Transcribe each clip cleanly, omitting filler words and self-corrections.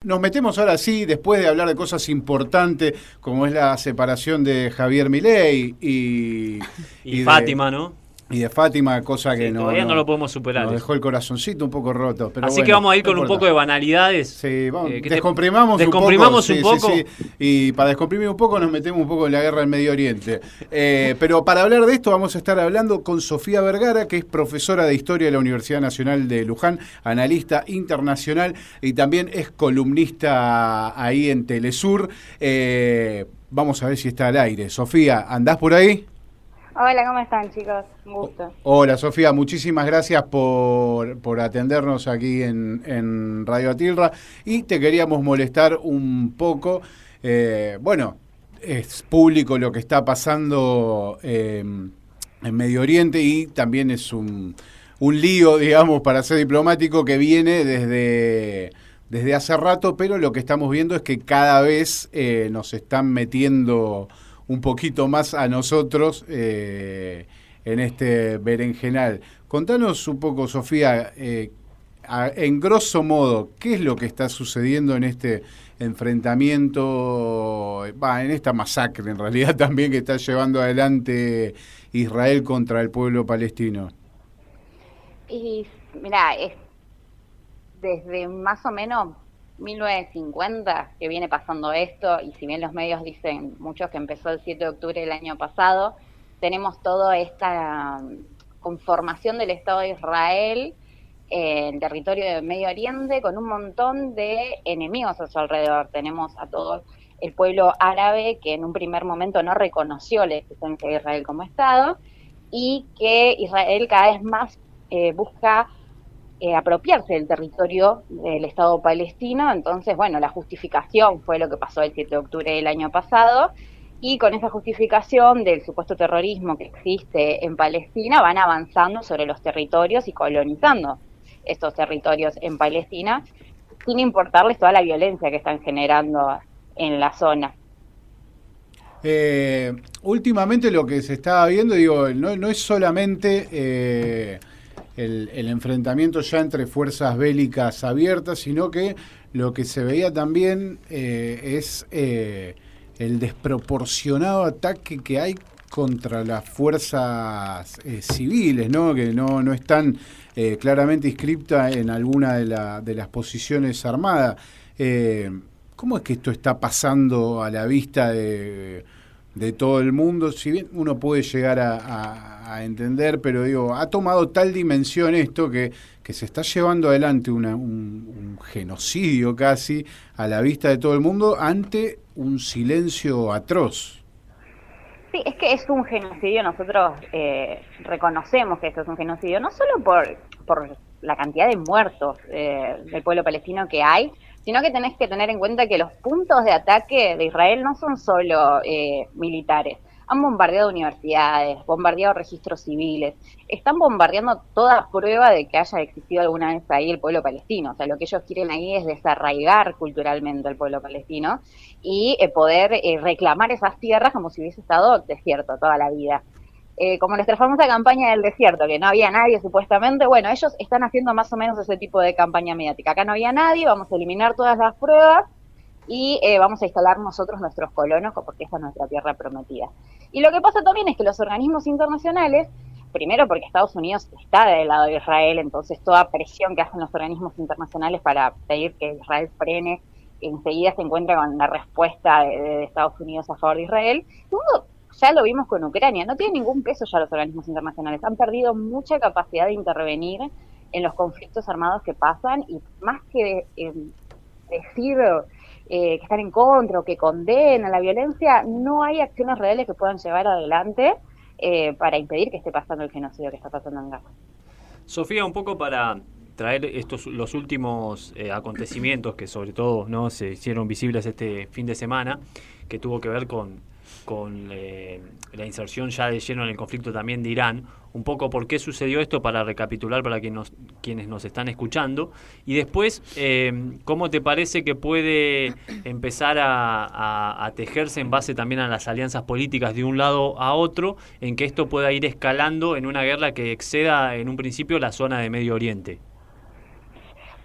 nos metemos ahora sí, después de hablar de cosas importantes, como es la separación de Javier Milei Y de, Fátima, ¿no? y de Fátima, cosa que Sí, todavía no lo podemos superar nos eso. dejó el corazoncito un poco roto. Pero Así que bueno, vamos a ir no con un importa. poco de banalidades. Sí, vamos, ¿Qué descomprimamos descomprimamos un poco. un poco. Sí. Y para descomprimir un poco nos metemos un poco en la guerra del Medio Oriente. Pero para hablar de esto vamos a estar hablando con Sofía Vergara, que es profesora de Historia de la Universidad Nacional de Luján, analista internacional y también es columnista ahí en Telesur. Vamos a ver si está al aire. Sofía, ¿andás por ahí? Hola, ¿cómo están, chicos? Un gusto. Hola, Sofía, muchísimas gracias por atendernos aquí en Radio Atilra y te queríamos molestar un poco. Bueno, es público lo que está pasando en Medio Oriente y también es un lío, digamos, para ser diplomático que viene desde hace rato, pero lo que estamos viendo es que cada vez nos están metiendo un poquito más a nosotros en este berenjenal. Contanos un poco, Sofía, en grosso modo, ¿qué es lo que está sucediendo en este enfrentamiento, en esta masacre en realidad también que está llevando adelante Israel contra el pueblo palestino? Y mira, es desde más o menos 1950 que viene pasando esto, y si bien los medios dicen muchos que empezó el 7 de octubre del año pasado, tenemos toda esta conformación del Estado de Israel en territorio de Medio Oriente con un montón de enemigos a su alrededor. Tenemos a todo el pueblo árabe que en un primer momento no reconoció la existencia de Israel como Estado, y que Israel cada vez más busca apropiarse del territorio del Estado palestino. Entonces, bueno, la justificación fue lo que pasó el 7 de octubre del año pasado, y con esa justificación del supuesto terrorismo que existe en Palestina, van avanzando sobre los territorios y colonizando estos territorios en Palestina, sin importarles toda la violencia que están generando en la zona. Últimamente lo que se está viendo, digo, no es solamente el enfrentamiento ya entre fuerzas bélicas abiertas, sino que lo que se veía también es el desproporcionado ataque que hay contra las fuerzas civiles, ¿no? Que no están claramente inscriptas en alguna de las posiciones armadas. ¿Cómo es que esto está pasando a la vista de todo el mundo? Si bien uno puede llegar a entender, pero digo, ha tomado tal dimensión esto que se está llevando adelante un genocidio casi a la vista de todo el mundo ante un silencio atroz. Sí, es que es un genocidio. Nosotros reconocemos que esto es un genocidio, no solo por la cantidad de muertos del pueblo palestino que hay, sino que tenés que tener en cuenta que los puntos de ataque de Israel no son solo militares. Han bombardeado universidades, bombardeado registros civiles, están bombardeando toda prueba de que haya existido alguna vez ahí el pueblo palestino. O sea, lo que ellos quieren ahí es desarraigar culturalmente al pueblo palestino y poder reclamar esas tierras como si hubiese estado desierto toda la vida. Como nuestra famosa campaña del desierto, que no había nadie supuestamente, bueno, ellos están haciendo más o menos ese tipo de campaña mediática. Acá no había nadie, vamos a eliminar todas las pruebas y vamos a instalar nosotros nuestros colonos, porque esa es nuestra tierra prometida. Y lo que pasa también es que los organismos internacionales, primero porque Estados Unidos está del lado de Israel, entonces toda presión que hacen los organismos internacionales para pedir que Israel frene, enseguida se encuentra con la respuesta de Estados Unidos a favor de Israel. Segundo, ya lo vimos con Ucrania, no tiene ningún peso ya los organismos internacionales, han perdido mucha capacidad de intervenir en los conflictos armados que pasan, y más que decir que están en contra o que condenan la violencia, no hay acciones reales que puedan llevar adelante para impedir que esté pasando el genocidio que está pasando en Gaza. Sofía, un poco para traer los últimos acontecimientos que sobre todo no se hicieron visibles este fin de semana, que tuvo que ver con la inserción ya de lleno en el conflicto también de Irán, un poco por qué sucedió esto, para recapitular para quienes nos están escuchando, y después cómo te parece que puede empezar a tejerse en base también a las alianzas políticas de un lado a otro, en que esto pueda ir escalando en una guerra que exceda en un principio la zona de Medio Oriente.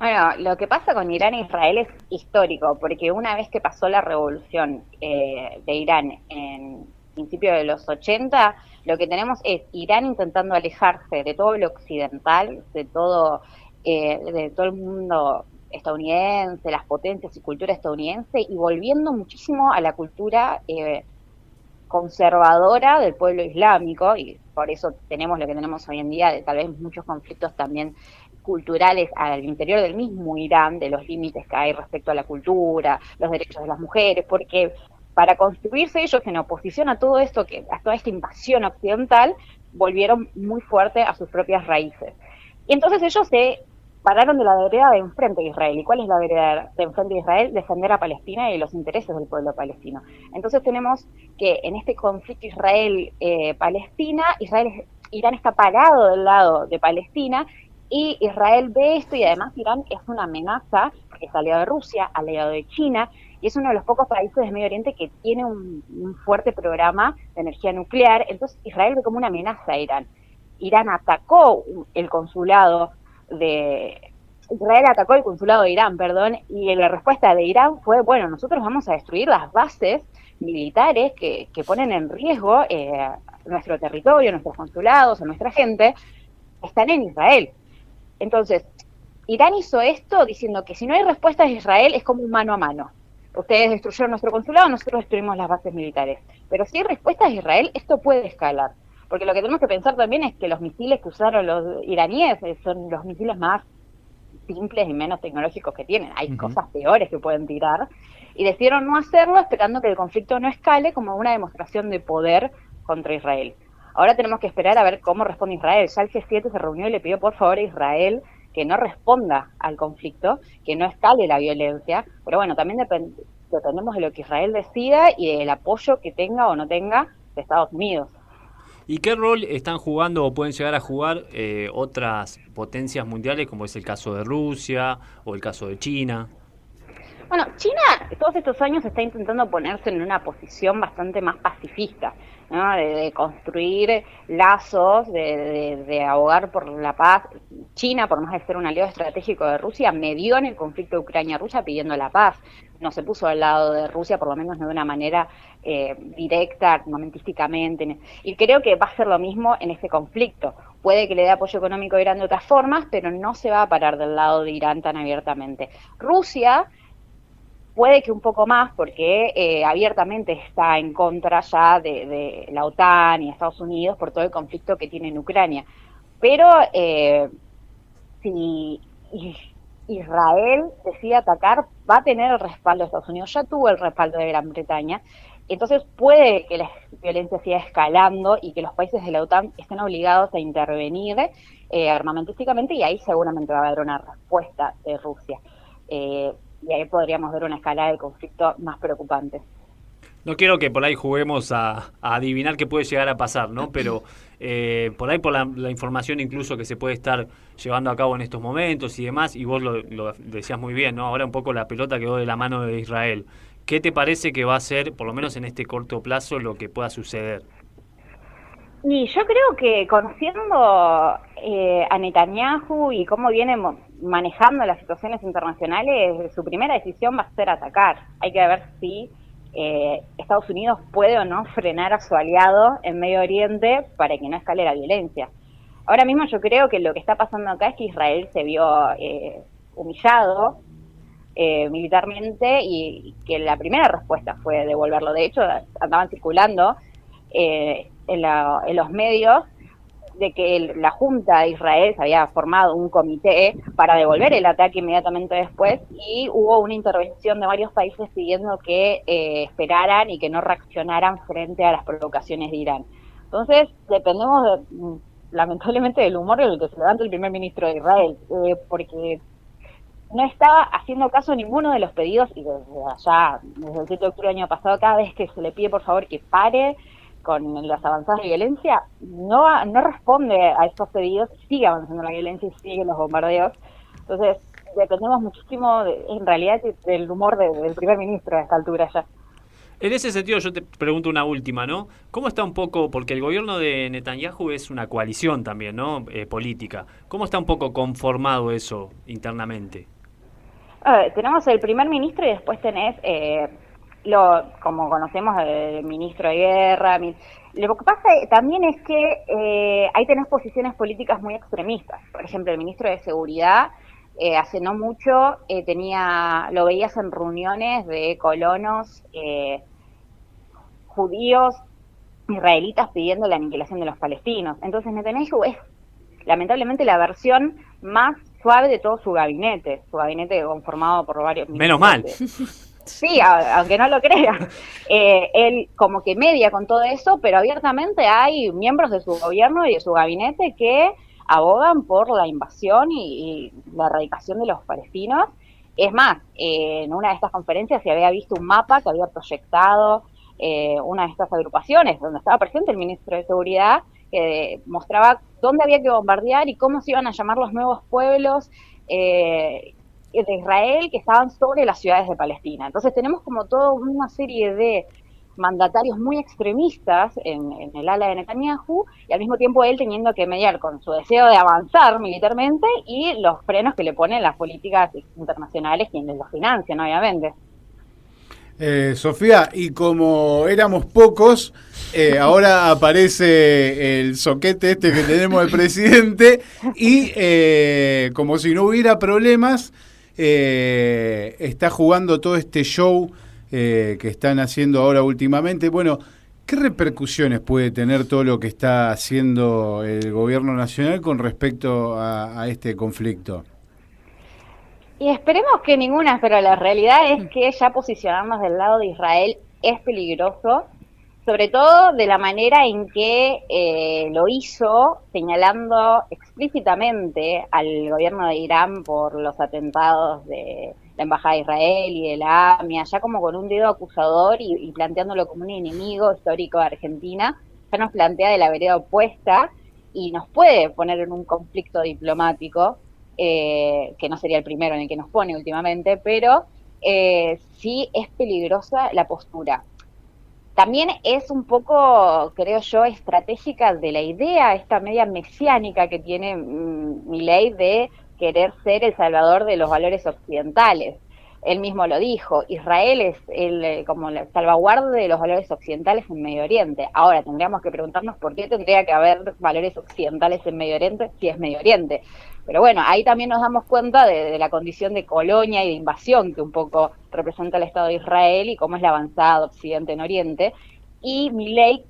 Bueno, lo que pasa con Irán e Israel es histórico, porque una vez que pasó la revolución de Irán en principio de los 80, lo que tenemos es Irán intentando alejarse de todo lo occidental, de todo el mundo estadounidense, las potencias y cultura estadounidense, y volviendo muchísimo a la cultura conservadora del pueblo islámico, y por eso tenemos lo que tenemos hoy en día, de tal vez muchos conflictos también culturales al interior del mismo Irán, de los límites que hay respecto a la cultura, los derechos de las mujeres, porque para construirse ellos en oposición a todo esto, a toda esta invasión occidental, volvieron muy fuerte a sus propias raíces. Y entonces ellos se pararon de la vereda de enfrente de Israel. ¿Y cuál es la vereda de enfrente de Israel? Defender a Palestina y los intereses del pueblo palestino. Entonces tenemos que en este conflicto Israel-Palestina, Irán está parado del lado de Palestina, y Israel ve esto, y además Irán es una amenaza, porque es aliado de Rusia, aliado de China, y es uno de los pocos países del Medio Oriente que tiene un fuerte programa de energía nuclear. Entonces Israel ve como una amenaza a Irán. Irán atacó el consulado Israel atacó el consulado de Irán, perdón, y la respuesta de Irán fue, bueno, nosotros vamos a destruir las bases militares que ponen en riesgo nuestro territorio, nuestros consulados, a nuestra gente, están en Israel. Entonces, Irán hizo esto diciendo que si no hay respuesta de Israel es como un mano a mano. Ustedes destruyeron nuestro consulado, nosotros destruimos las bases militares. Pero si hay respuestas de Israel, esto puede escalar. Porque lo que tenemos que pensar también es que los misiles que usaron los iraníes son los misiles más simples y menos tecnológicos que tienen. Hay cosas peores que pueden tirar. Y decidieron no hacerlo esperando que el conflicto no escale como una demostración de poder contra Israel. Ahora tenemos que esperar a ver cómo responde Israel. Ya el G7 se reunió y le pidió por favor a Israel que no responda al conflicto, que no escale la violencia. Pero bueno, también dependemos de lo que Israel decida y del apoyo que tenga o no tenga de Estados Unidos. ¿Y qué rol están jugando o pueden llegar a jugar otras potencias mundiales, como es el caso de Rusia o el caso de China? Bueno, China todos estos años está intentando ponerse en una posición bastante más pacifista, ¿no? De construir lazos, de abogar por la paz. China, por más de ser un aliado estratégico de Rusia, medió en el conflicto de Ucrania-Rusia pidiendo la paz. No se puso al lado de Rusia, por lo menos no de una manera directa, armamentísticamente. Y creo que va a ser lo mismo en este conflicto. Puede que le dé apoyo económico a Irán de otras formas, pero no se va a parar del lado de Irán tan abiertamente. Rusia puede que un poco más, porque abiertamente está en contra ya de la OTAN y Estados Unidos por todo el conflicto que tiene en Ucrania. Pero si Israel decide atacar, va a tener el respaldo de Estados Unidos, ya tuvo el respaldo de Gran Bretaña, entonces puede que la violencia siga escalando y que los países de la OTAN estén obligados a intervenir armamentísticamente, y ahí seguramente va a haber una respuesta de Rusia. Y ahí podríamos ver una escalada de conflicto más preocupante. No quiero que por ahí juguemos a adivinar qué puede llegar a pasar, ¿no? Pero por ahí por la información incluso que se puede estar llevando a cabo en estos momentos y demás, y vos lo decías muy bien, ¿no? Ahora un poco la pelota quedó de la mano de Israel. ¿Qué te parece que va a ser, por lo menos en este corto plazo, lo que pueda suceder? Y yo creo que conociendo a Netanyahu y cómo viene manejando las situaciones internacionales, su primera decisión va a ser atacar. Hay que ver si Estados Unidos puede o no frenar a su aliado en Medio Oriente para que no escale la violencia. Ahora mismo yo creo que lo que está pasando acá es que Israel se vio humillado militarmente, y que la primera respuesta fue devolverlo. De hecho, andaban circulando en los medios de que la Junta de Israel se había formado un comité para devolver el ataque inmediatamente después, y hubo una intervención de varios países pidiendo que esperaran y que no reaccionaran frente a las provocaciones de Irán. Entonces, dependemos lamentablemente del humor en el que se levanta el primer ministro de Israel, porque no estaba haciendo caso a ninguno de los pedidos, y desde el 7 de octubre del año pasado, cada vez que se le pide por favor que pare con las avanzadas de violencia, no responde a estos pedidos, sigue avanzando la violencia y siguen los bombardeos. Entonces, dependemos muchísimo, en realidad, del humor del primer ministro a esta altura ya. En ese sentido yo te pregunto una última, ¿no? ¿Cómo está un poco, porque el gobierno de Netanyahu es una coalición también, ¿no? Política. ¿Cómo está un poco conformado eso internamente? Tenemos el primer ministro y después tenés, como conocemos, el ministro de guerra. Lo que pasa también es que ahí tenés posiciones políticas muy extremistas. Por ejemplo, el ministro de Seguridad, hace no mucho, lo veías en reuniones de colonos judíos, israelitas pidiendo la aniquilación de los palestinos. Entonces Netanyahu es lamentablemente la versión más suave de todo su gabinete conformado por varios ministros. Menos mal. Sí, aunque no lo crea. Él como que media con todo eso, pero abiertamente hay miembros de su gobierno y de su gabinete que abogan por la invasión y la erradicación de los palestinos. Es más, en una de estas conferencias se había visto un mapa que había proyectado una de estas agrupaciones, donde estaba presente el ministro de Seguridad, que mostraba dónde había que bombardear y cómo se iban a llamar los nuevos pueblos de Israel que estaban sobre las ciudades de Palestina. Entonces tenemos como toda una serie de mandatarios muy extremistas en el ala de Netanyahu, y al mismo tiempo él teniendo que mediar con su deseo de avanzar militarmente y los frenos que le ponen las políticas internacionales, quienes los financian, obviamente. Sofía, y como éramos pocos, ahora aparece el soquete este que tenemos del presidente y como si no hubiera problemas, está jugando todo este show que están haciendo ahora últimamente. Bueno, ¿qué repercusiones puede tener todo lo que está haciendo el gobierno nacional con respecto a este conflicto? Y esperemos que ninguna, pero la realidad es que ya posicionarnos del lado de Israel es peligroso, sobre todo de la manera en que lo hizo, señalando explícitamente al gobierno de Irán por los atentados de la Embajada de Israel y de la AMIA, ya como con un dedo acusador y planteándolo como un enemigo histórico de Argentina. Ya nos plantea de la vereda opuesta y nos puede poner en un conflicto diplomático, que no sería el primero en el que nos pone últimamente, pero sí es peligrosa la postura. También es un poco, creo yo, estratégica de la idea, esta media mesiánica que tiene Milei de querer ser el salvador de los valores occidentales. Él mismo lo dijo, Israel es como la salvaguarda de los valores occidentales en Medio Oriente. Ahora, tendríamos que preguntarnos por qué tendría que haber valores occidentales en Medio Oriente si es Medio Oriente. Pero bueno, ahí también nos damos cuenta de la condición de colonia y de invasión que un poco representa el Estado de Israel y cómo es la avanzada de Occidente en Oriente. Y Milei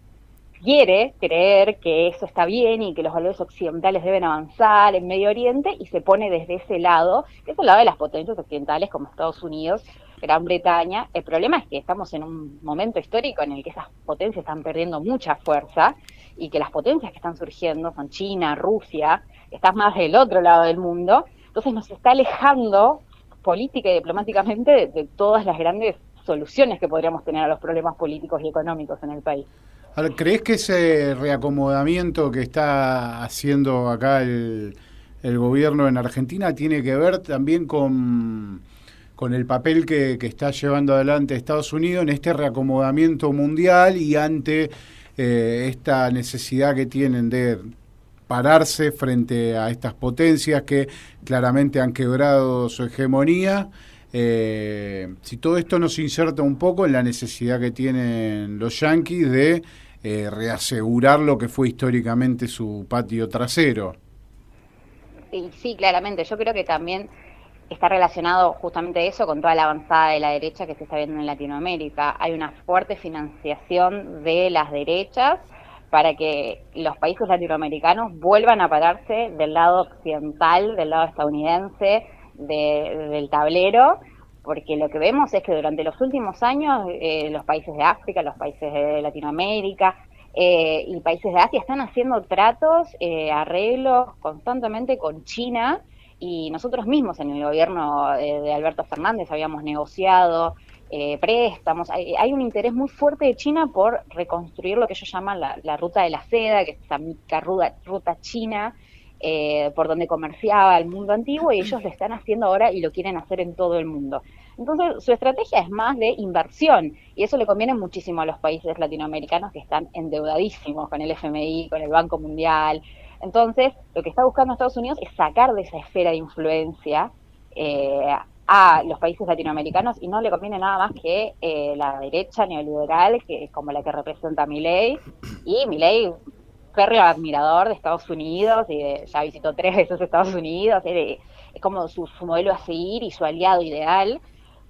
quiere creer que eso está bien y que los valores occidentales deben avanzar en Medio Oriente y se pone desde ese lado, que es el lado de las potencias occidentales como Estados Unidos, Gran Bretaña. El problema es que estamos en un momento histórico en el que esas potencias están perdiendo mucha fuerza y que las potencias que están surgiendo son China, Rusia, están más del otro lado del mundo. Entonces nos está alejando política y diplomáticamente de todas las grandes soluciones que podríamos tener a los problemas políticos y económicos en el país. ¿Crees que ese reacomodamiento que está haciendo acá el gobierno en Argentina tiene que ver también con el papel que está llevando adelante Estados Unidos en este reacomodamiento mundial y ante esta necesidad que tienen de pararse frente a estas potencias que claramente han quebrado su hegemonía? Si todo esto nos inserta un poco en la necesidad que tienen los yanquis de reasegurar lo que fue históricamente su patio trasero. Sí, claramente. Yo creo que también está relacionado justamente eso con toda la avanzada de la derecha que se está viendo en Latinoamérica. Hay una fuerte financiación de las derechas para que los países latinoamericanos vuelvan a pararse del lado occidental, del lado estadounidense, del tablero, porque lo que vemos es que durante los últimos años los países de África, los países de Latinoamérica y países de Asia están haciendo tratos, arreglos constantemente con China, y nosotros mismos en el gobierno de Alberto Fernández habíamos negociado préstamos. Hay un interés muy fuerte de China por reconstruir lo que ellos llaman la ruta de la seda, que es esa mítica ruta china, por donde comerciaba el mundo antiguo, y ellos lo están haciendo ahora y lo quieren hacer en todo el mundo. Entonces, su estrategia es más de inversión, y eso le conviene muchísimo a los países latinoamericanos que están endeudadísimos con el FMI, con el Banco Mundial. Entonces, lo que está buscando Estados Unidos es sacar de esa esfera de influencia a los países latinoamericanos, y no le conviene nada más que la derecha neoliberal, que es como la que representa Milei, y Milei, férreo admirador de Estados Unidos, ya visitó 3 veces Estados Unidos, es como su modelo a seguir y su aliado ideal,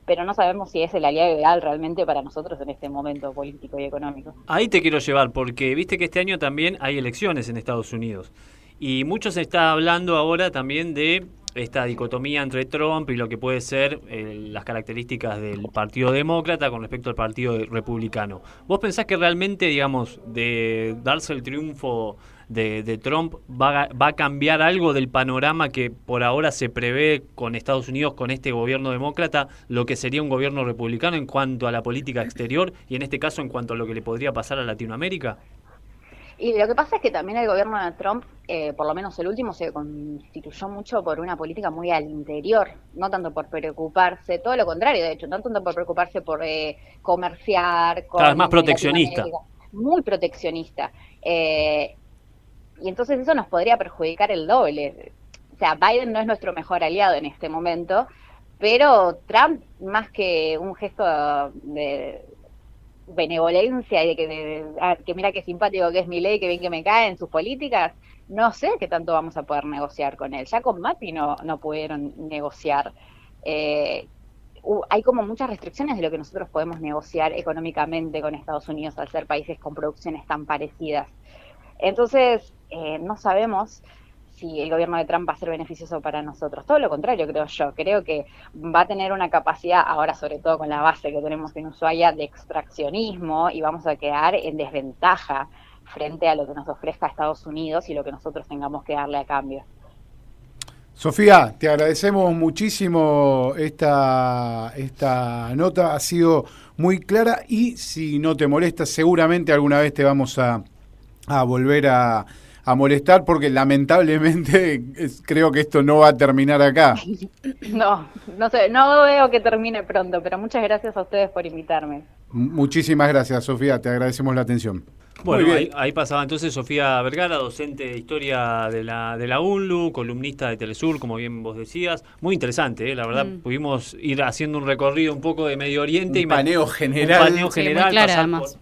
pero no sabemos si es el aliado ideal realmente para nosotros en este momento político y económico. Ahí te quiero llevar, porque viste que este año también hay elecciones en Estados Unidos. Y mucho se está hablando ahora también de esta dicotomía entre Trump y lo que puede ser las características del Partido Demócrata con respecto al Partido Republicano. ¿Vos pensás que realmente, digamos, de darse el triunfo de Trump va a cambiar algo del panorama que por ahora se prevé con Estados Unidos, con este gobierno demócrata, lo que sería un gobierno republicano en cuanto a la política exterior y en este caso en cuanto a lo que le podría pasar a Latinoamérica? Y lo que pasa es que también el gobierno de Trump, por lo menos el último, se constituyó mucho por una política muy al interior, no tanto por preocuparse, todo lo contrario, de hecho, no tanto por preocuparse por comerciar, cada vez más proteccionista. Muy proteccionista. Y entonces eso nos podría perjudicar el doble. O sea, Biden no es nuestro mejor aliado en este momento, pero Trump, más que un gesto de benevolencia y que mira qué simpático que es Milei, que bien que me cae en sus políticas, no sé qué tanto vamos a poder negociar con él. Ya con Macri no pudieron negociar. Hay como muchas restricciones de lo que nosotros podemos negociar económicamente con Estados Unidos al ser países con producciones tan parecidas. Entonces, no sabemos si el gobierno de Trump va a ser beneficioso para nosotros. Todo lo contrario, creo yo. Creo que va a tener una capacidad, ahora sobre todo con la base que tenemos en Ushuaia, de extraccionismo, y vamos a quedar en desventaja frente a lo que nos ofrezca Estados Unidos y lo que nosotros tengamos que darle a cambio. Sofía, te agradecemos muchísimo esta nota, ha sido muy clara y si no te molesta, seguramente alguna vez te vamos a volver a molestar porque lamentablemente creo que esto no va a terminar acá. No sé, no veo que termine pronto, pero muchas gracias a ustedes por invitarme. Muchísimas gracias, Sofía, te agradecemos la atención. Bueno, ahí pasaba entonces Sofía Vergara, docente de Historia de la UNLU, columnista de Telesur, como bien vos decías. Muy interesante, la verdad, pudimos ir haciendo un recorrido un poco de Medio Oriente. Un paneo general. Sí, muy clara, además.